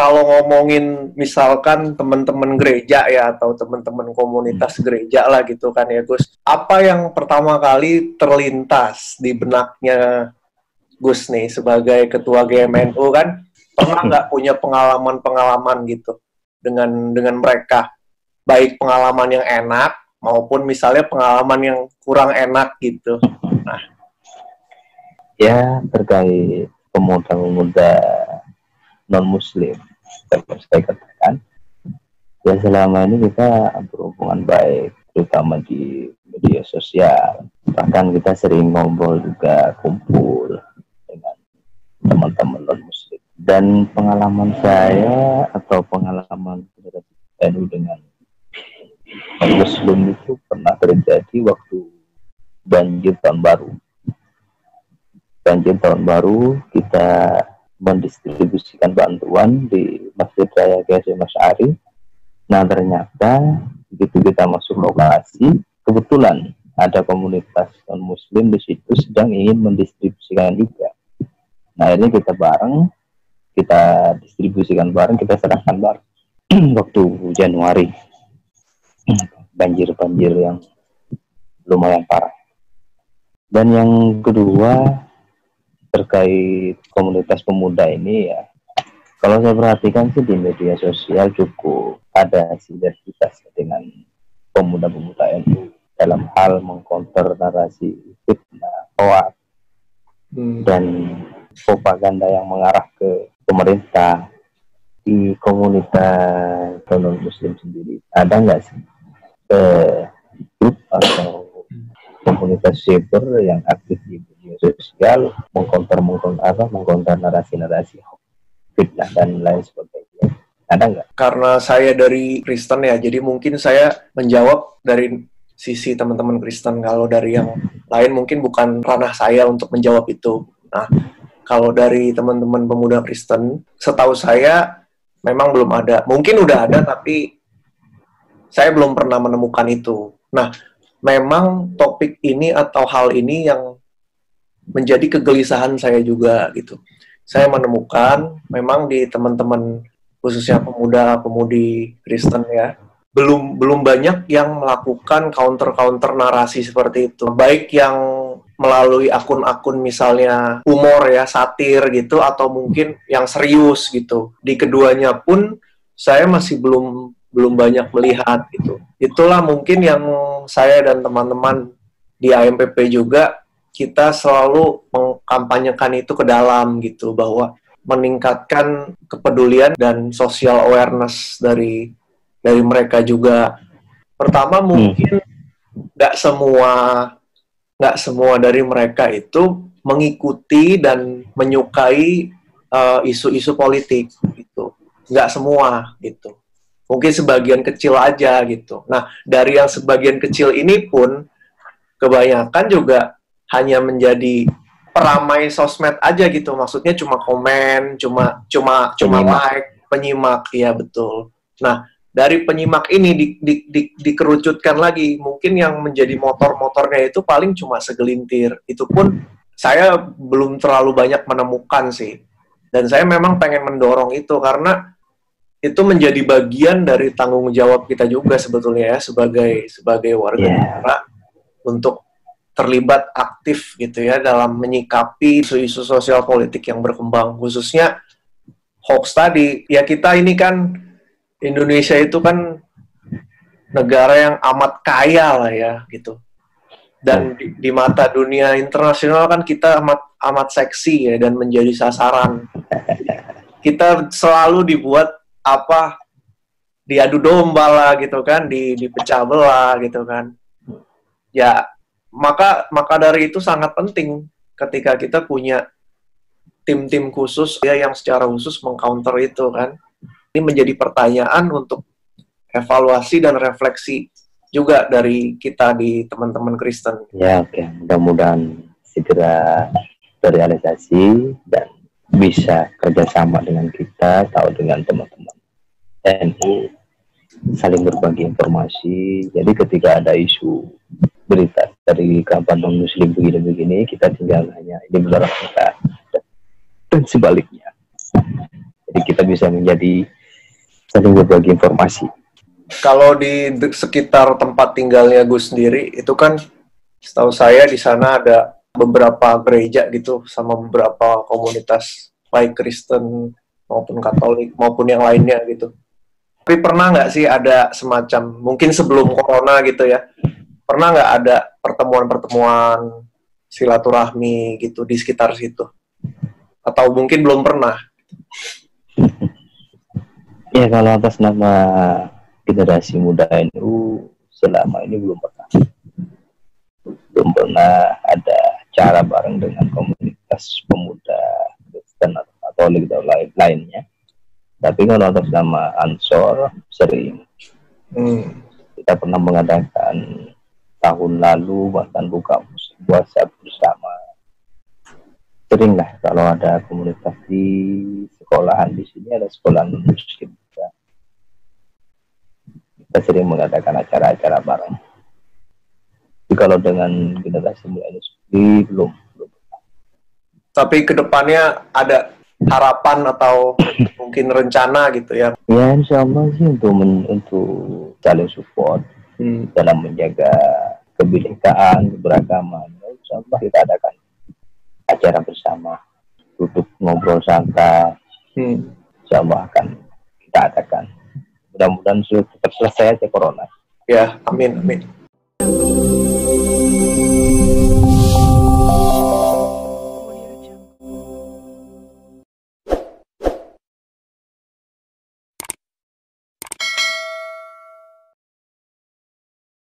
kalau ngomongin misalkan teman-teman gereja ya atau teman-teman komunitas gereja lah gitu kan ya Gus, apa yang pertama kali terlintas di benaknya Gus nih sebagai ketua GMNU kan, pernah nggak punya pengalaman-pengalaman gitu dengan mereka, baik pengalaman yang enak maupun misalnya pengalaman yang kurang enak gitu. Nah, ya terkait pemuda-pemuda non-muslim, saya katakan ya selama ini kita berhubungan baik, terutama di media sosial, bahkan kita sering ngobrol juga, kumpul dengan teman-teman non-muslim. Dan pengalaman saya atau pengalaman NU dengan non-muslim itu pernah terjadi waktu banjir tahun baru. Banjir tahun baru kita mendistribusikan bantuan di Masjid Raya Kiai Masyari. Nah ternyata begitu kita masuk lokasi, kebetulan ada komunitas non-muslim di situ sedang ingin mendistribusikan juga. Nah ini kita bareng, kita distribusikan bareng, kita serahkan bareng. Waktu Januari, banjir yang lumayan parah. Dan yang kedua, terkait komunitas pemuda ini ya, kalau saya perhatikan sih di media sosial cukup ada sinergitas dengan pemuda-pemuda NU dalam hal mengkonter narasi fitnah, hoax, dan propaganda yang mengarah ke pemerintah. Di komunitas non-muslim sendiri ada nggak sih grup atau komunitas cyber yang aktif di media sosial mengkonter narasi fitnah dan lain sebagainya? Ada nggak? Karena saya dari Kristen ya, jadi mungkin saya menjawab dari sisi teman-teman Kristen. Kalau dari yang lain mungkin bukan ranah saya untuk menjawab itu. Nah, kalau dari teman-teman pemuda Kristen, setahu saya memang belum ada. Mungkin udah ada, tapi saya belum pernah menemukan itu. Nah, memang topik ini atau hal ini yang menjadi kegelisahan saya juga gitu. Saya menemukan memang di teman-teman khususnya pemuda-pemudi Kristen ya, belum banyak yang melakukan counter narasi seperti itu. Baik yang melalui akun-akun misalnya humor ya, satir gitu, atau mungkin yang serius gitu. Di keduanya pun saya masih belum banyak melihat gitu. Itulah mungkin yang saya dan teman-teman di AMPP juga, kita selalu mengkampanyekan itu ke dalam gitu, bahwa meningkatkan kepedulian dan social awareness dari mereka juga. Pertama mungkin nggak semua dari mereka itu mengikuti dan menyukai isu-isu politik gitu, nggak semua gitu. Mungkin sebagian kecil aja gitu. Nah, dari yang sebagian kecil ini pun kebanyakan juga hanya menjadi peramai sosmed aja gitu. Maksudnya cuma komen, cuma like, penyimak, ya betul. Nah, dari penyimak ini dikerucutkan lagi, mungkin yang menjadi motor-motornya itu paling cuma segelintir. Itu pun saya belum terlalu banyak menemukan sih. Dan saya memang pengen mendorong itu karena itu menjadi bagian dari tanggung jawab kita juga sebetulnya ya, sebagai warga negara untuk terlibat aktif gitu ya dalam menyikapi isu-isu sosial politik yang berkembang, khususnya hoax tadi. Ya kita ini kan Indonesia itu kan negara yang amat kaya lah ya gitu. Dan di mata dunia internasional kan kita amat seksi ya dan menjadi sasaran. Kita selalu dibuat diadu domba lah gitu kan, dipecah belah gitu kan. Ya, maka dari itu sangat penting ketika kita punya tim-tim khusus ya yang secara khusus mengcounter itu kan. Ini menjadi pertanyaan untuk evaluasi dan refleksi juga dari kita di teman-teman Kristen. Ya, oke. Mudah-mudahan segera terrealisasi dan bisa kerjasama dengan kita atau dengan teman-teman NU, saling berbagi informasi. Jadi ketika ada isu berita dari kampanye non-muslim begini-begini, kita tinggal hanya ini benar kita dan sebaliknya. Jadi kita bisa menjadi saling berbagi informasi. Kalau di sekitar tempat tinggalnya Gus sendiri, itu kan setahu saya di sana ada beberapa gereja gitu, sama beberapa komunitas, baik Kristen maupun Katolik, maupun yang lainnya gitu. Tapi pernah nggak sih ada semacam, mungkin sebelum Corona gitu ya, pernah nggak ada pertemuan-pertemuan silaturahmi gitu di sekitar situ? Atau mungkin belum pernah? Ya, kalau atas nama generasi muda NU selama ini belum pernah ada cara bareng dengan komunitas pemuda Kristen atau Katolik atau lainnya. Tapi kalau atas nama Ansor sering. Kita pernah mengadakan tahun lalu bahkan buka puasa bersama. Sering lah kalau ada komunitas di sekolahan, di sini ada sekolah muslim. Kita sering mengadakan acara-acara bareng. Tapi kalau dengan generasi muda ini belum. Tapi kedepannya ada harapan atau mungkin rencana gitu ya? Ya, insya Allah sih untuk saling support dalam menjaga kebinekaan, keberagaman. Insya Allah kita adakan acara bersama, duduk ngobrol santai. Insya Allah akan kita adakan. Mudah-mudahan cepat selesai aja corona. Ya, amin.